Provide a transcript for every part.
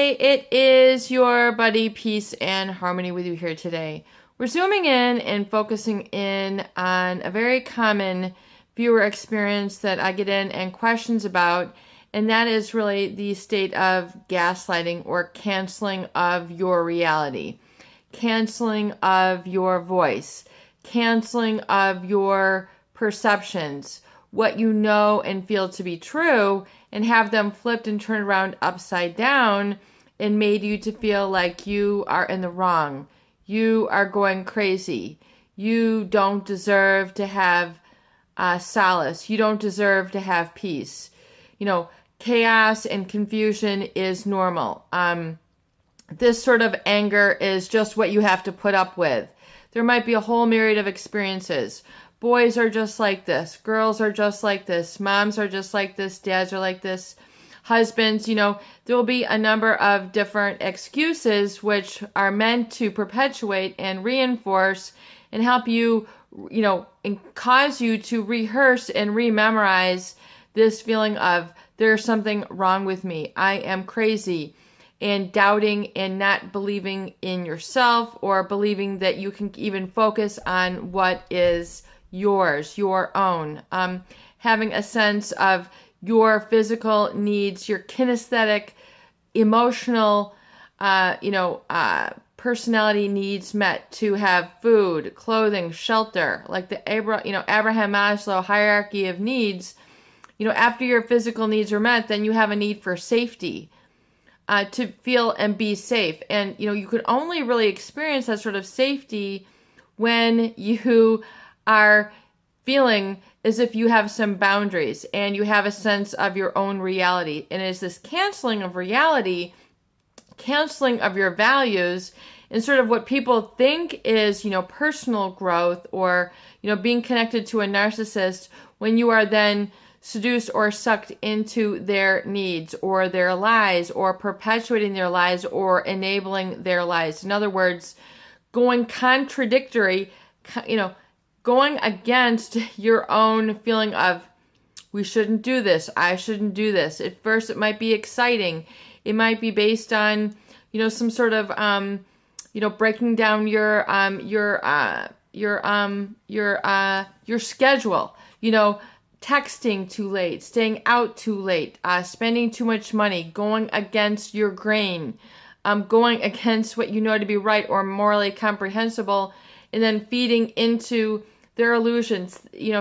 Hey, it is your buddy Peace and Harmony with you here today. We're zooming in and focusing in on a very common viewer experience that I get in and questions about, and that is really the state of gaslighting or canceling of your reality, canceling of your voice, canceling of your perceptions, what you know and feel to be true, and have them flipped and turned around upside down and made you to feel like you are in the wrong. You are going crazy. You don't deserve to have solace. You don't deserve to have peace. You know, chaos and confusion is normal. This sort of anger is just what you have to put up with. There might be a whole myriad of experiences. Boys are just like this. Girls are just like this. Moms are just like this. Dads are like this. Husbands, there will be a number of different excuses which are meant to perpetuate and reinforce and help you, and cause you to rehearse and rememorize this feeling of there's something wrong with me. I am crazy, and doubting and not believing in yourself or believing that you can even focus on what is yours, your own, having a sense of your physical needs, your kinesthetic, emotional, personality needs met to have food, clothing, shelter, like the Abraham Maslow hierarchy of needs. After your physical needs are met, then you have a need for safety, to feel and be safe. And, you could only really experience that sort of safety when you are feeling as if you have some boundaries and you have a sense of your own reality. And it's this canceling of reality, canceling of your values, and sort of what people think is, personal growth or, being connected to a narcissist, when you are then seduced or sucked into their needs or their lies or perpetuating their lies or enabling their lies. In other words, going contradictory, going against your own feeling of, we shouldn't do this, I shouldn't do this. At first, it might be exciting. It might be based on, some sort of, breaking down your schedule. Texting too late, staying out too late, spending too much money, going against your grain, going against what you know to be right or morally comprehensible, and then feeding into their illusions,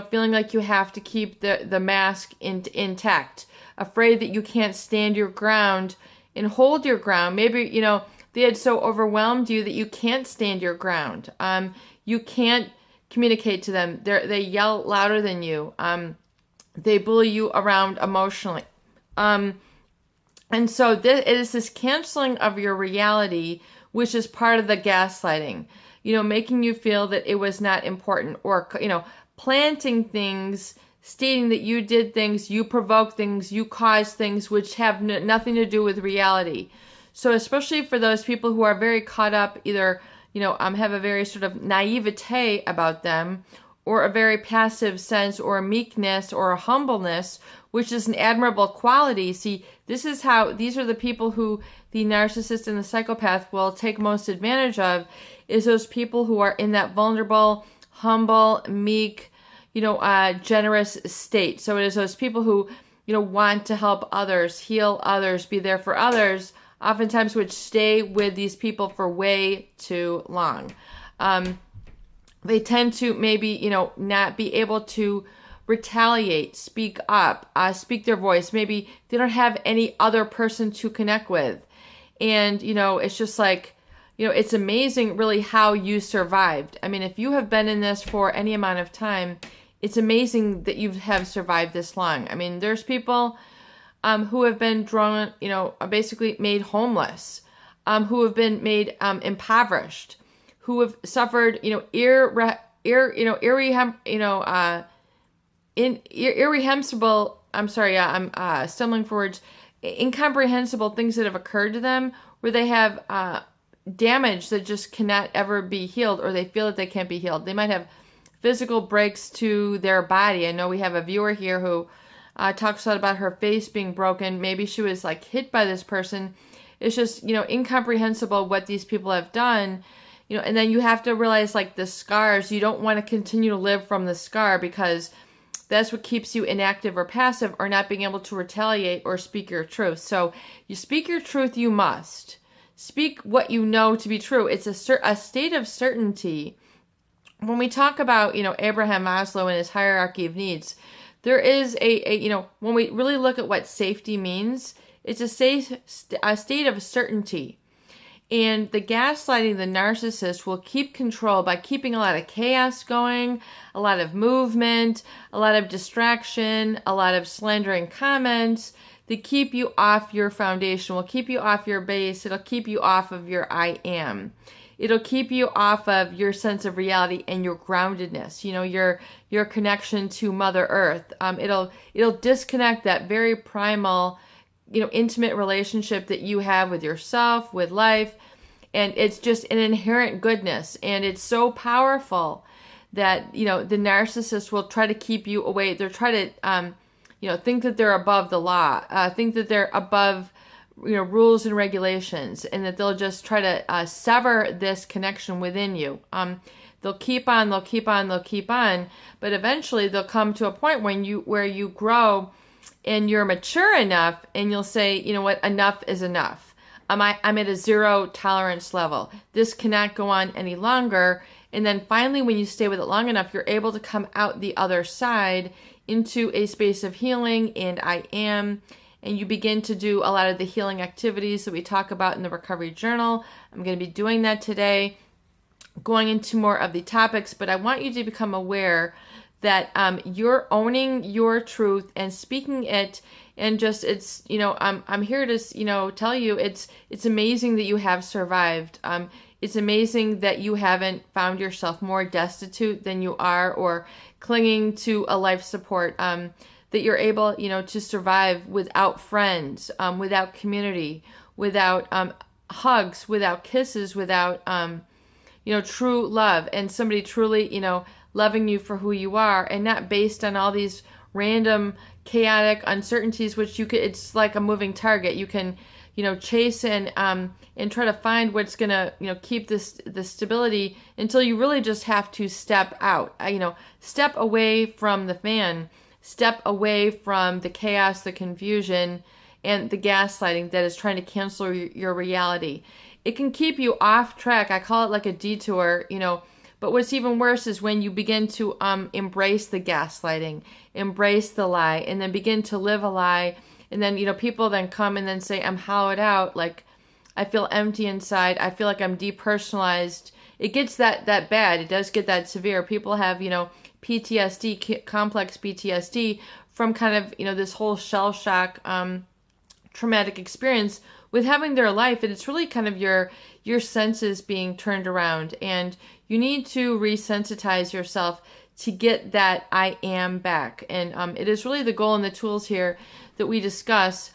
feeling like you have to keep the mask intact, afraid that you can't stand your ground and hold your ground. Maybe, they had so overwhelmed you that you can't stand your ground. You can't communicate to them. They yell louder than you. They bully you around emotionally. And so it is this canceling of your reality, which is part of the gaslighting. Making you feel that it was not important, or, planting things, stating that you did things, you provoked things, you caused things which have nothing to do with reality. So especially for those people who are very caught up, either, have a very sort of naivete about them, or a very passive sense, or a meekness, or a humbleness, which is an admirable quality. See, these are the people who the narcissist and the psychopath will take most advantage of, is those people who are in that vulnerable, humble, meek, generous state. So it is those people who, want to help others, heal others, be there for others, oftentimes which stay with these people for way too long. They tend to maybe, not be able to retaliate, speak up, speak their voice. Maybe they don't have any other person to connect with. And, it's just like, it's amazing really how you survived. I mean, if you have been in this for any amount of time, it's amazing that you have survived this long. I mean, there's people who have been drawn, basically made homeless, who have been made impoverished, who have suffered, irreprehensible, I'm stumbling for words, incomprehensible things that have occurred to them, where they have damage that just cannot ever be healed, or they feel that they can't be healed. They might have physical breaks to their body. I know we have a viewer here who talks a lot about her face being broken. Maybe she was like hit by this person. it's just, incomprehensible what these people have done. And then you have to realize, like, the scars, you don't want to continue to live from the scar, because that's what keeps you inactive or passive, or not being able to retaliate or speak your truth. So you speak your truth, you must. Speak what you know to be true. It's a state of certainty. When we talk about, Abraham Maslow and his hierarchy of needs, there is when we really look at what safety means, it's a state of certainty. And the gaslighting, the narcissist, will keep control by keeping a lot of chaos going, a lot of movement, a lot of distraction, a lot of slandering comments. They keep you off your foundation, will keep you off your base. It'll keep you off of your I am. It'll keep you off of your sense of reality and your groundedness, your connection to Mother Earth. It'll disconnect that very primal, intimate relationship that you have with yourself, with life. And it's just an inherent goodness. And it's so powerful that, the narcissist will try to keep you away. They'll try to, think that they're above the law, think that they're above, rules and regulations, and that they'll just try to sever this connection within you. They'll keep on, but eventually they'll come to a point where you grow and you're mature enough, and you'll say, you know what, enough is enough. I'm at a zero tolerance level. This cannot go on any longer. And then finally, when you stay with it long enough, you're able to come out the other side into a space of healing and I am. And you begin to do a lot of the healing activities that we talk about in the Recovery Journal. I'm going to be doing that today, going into more of the topics, but I want you to become aware that you're owning your truth and speaking it, and just I'm here to tell you it's amazing that you have survived. It's amazing that you haven't found yourself more destitute than you are, or clinging to a life support. That you're able to survive without friends, without community, without hugs, without kisses, without true love, and somebody truly loving you for who you are, and not based on all these random chaotic uncertainties, which it's like a moving target. You can chase and try to find what's gonna keep the stability, until you really just have to step out, step away from the fan, step away from the chaos, the confusion, and the gaslighting that is trying to cancel your reality. It can keep you off track. I call it like a detour, but what's even worse is when you begin to embrace the gaslighting, embrace the lie, and then begin to live a lie. And then, people then come and then say, I'm hollowed out. Like, I feel empty inside. I feel like I'm depersonalized. It gets that bad. It does get that severe. People have, PTSD, complex PTSD from kind of, this whole shell shock, traumatic experience with having their life. And it's really kind of your senses being turned around, and you need to resensitize yourself to get that I am back. And it is really the goal and the tools here that we discuss.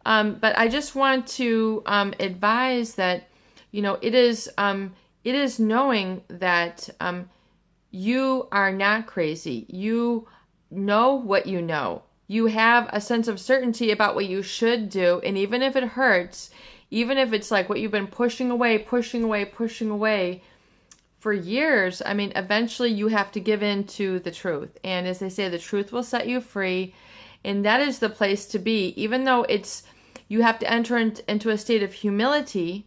But I just want to advise that, it is knowing that you are not crazy. You know what you know. You have a sense of certainty about what you should do. And even if it hurts, even if it's like what you've been pushing away for years, eventually you have to give in to the truth. And as they say, the truth will set you free. And that is the place to be, even though you have to enter into a state of humility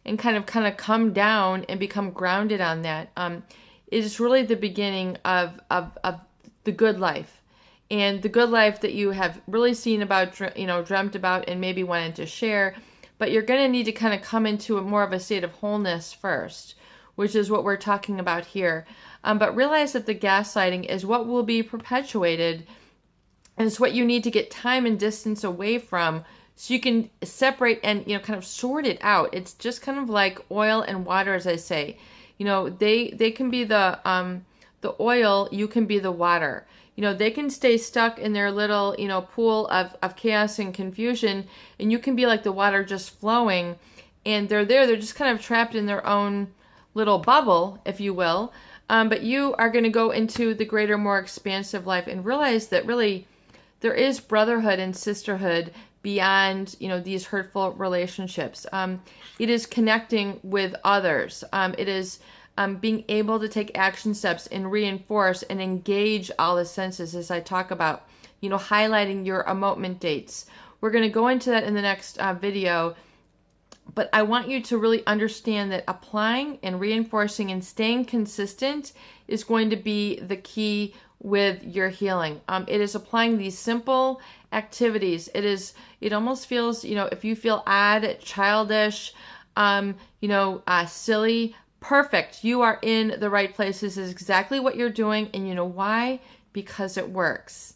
and kind of come down and become grounded on that. It is really the beginning of the good life, and the good life that you have really seen about, dreamt about, and maybe wanted to share. But you're going to need to kind of come into more of a state of wholeness first, which is what we're talking about here. But realize that the gaslighting is what will be perpetuated, and it's what you need to get time and distance away from, so you can separate and kind of sort it out. It's just kind of like oil and water, as I say. They can be the oil, you can be the water. They can stay stuck in their little, pool of chaos and confusion, and you can be like the water just flowing, and they're just kind of trapped in their own little bubble, if you will. But you are going to go into the greater, more expansive life and realize that really there is brotherhood and sisterhood beyond, these hurtful relationships. It is connecting with others. It is being able to take action steps and reinforce and engage all the senses, as I talk about, highlighting your emotement dates. We're going to go into that in the next video, but I want you to really understand that applying and reinforcing and staying consistent is going to be the key with your healing. It is applying these simple activities. It almost feels, if you feel odd, childish, silly, perfect. You are in the right place. This is exactly what you're doing. And you know why? Because it works.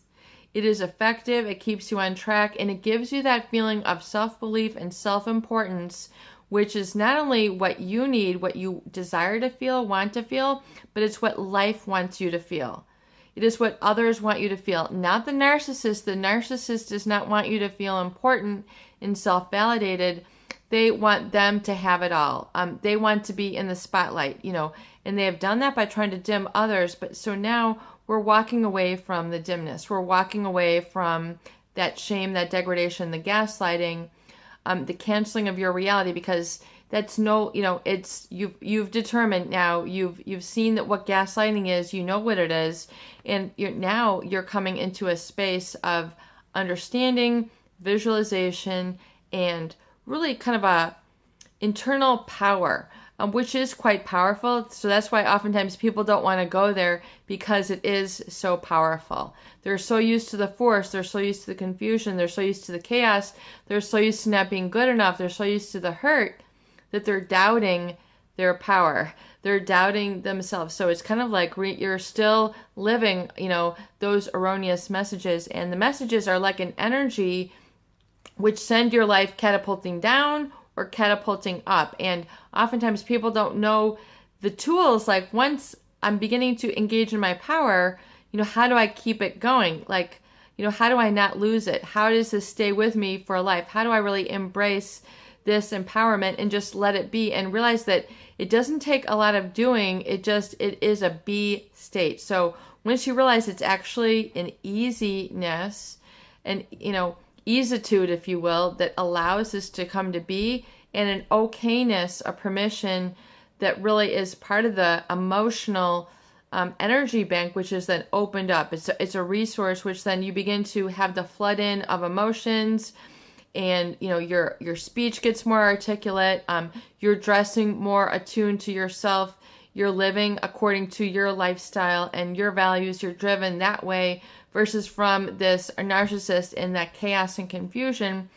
It is effective. It keeps you on track, and it gives you that feeling of self-belief and self-importance, which is not only what you need, what you desire to feel, want to feel, but it's what life wants you to feel. It is what others want you to feel, not the narcissist. The narcissist does not want you to feel important and self-validated. They want them to have it all. They want to be in the spotlight, and they have done that by trying to dim others. But so now we're walking away from the dimness. We're walking away from that shame, that degradation, the gaslighting, the canceling of your reality, because that's it's you've determined now, you've seen that what gaslighting is, you know what it is, and you're coming into a space of understanding, visualization, and really kind of a internal power, which is quite powerful. So that's why oftentimes people don't want to go there, because it is so powerful. They're so used to the force, they're so used to the confusion, they're so used to the chaos, they're so used to not being good enough, they're so used to the hurt, that they're doubting their power. They're doubting themselves. So it's kind of like you're still living, those erroneous messages. And the messages are like an energy which send your life catapulting down or catapulting up. And oftentimes people don't know the tools. Like, once I'm beginning to engage in my power, how do I keep it going? Like, how do I not lose it? How does this stay with me for life? How do I really embrace this empowerment and just let it be, and realize that it doesn't take a lot of doing. It is a be state. So once you realize it's actually an easiness and, easitude, if you will, that allows this to come to be, and an okayness, a permission that really is part of the emotional energy bank, which is then opened up. It's a resource which then you begin to have the flood in of emotions, and your speech gets more articulate. You're dressing more attuned to yourself. You're living according to your lifestyle and your values. You're driven that way, versus from this narcissist in that chaos and confusion.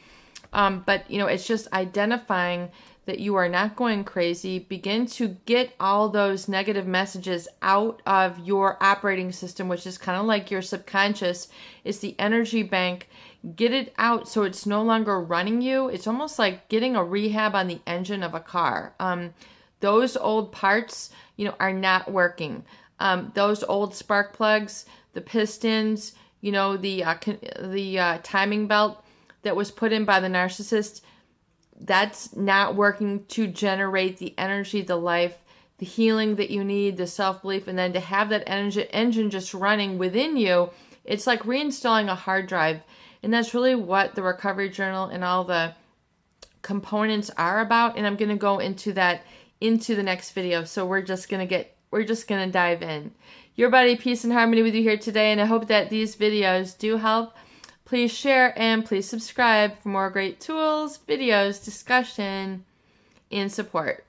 But it's just identifying that you are not going crazy. Begin to get all those negative messages out of your operating system, which is kind of like your subconscious. It's the energy bank. Get it out so it's no longer running you. It's almost like getting a rehab on the engine of a car. Those old parts, are not working. Those old spark plugs, the pistons, the timing belt that was put in by the narcissist, that's not working to generate the energy, the life, the healing that you need, the self-belief, and then to have that engine just running within you. It's like reinstalling a hard drive. And that's really what the recovery journal and all the components are about. And I'm going to go into that into the next video. So we're just going to dive in. Your body, peace, and harmony with you here today. And I hope that these videos do help. Please share and please subscribe for more great tools, videos, discussion, and support.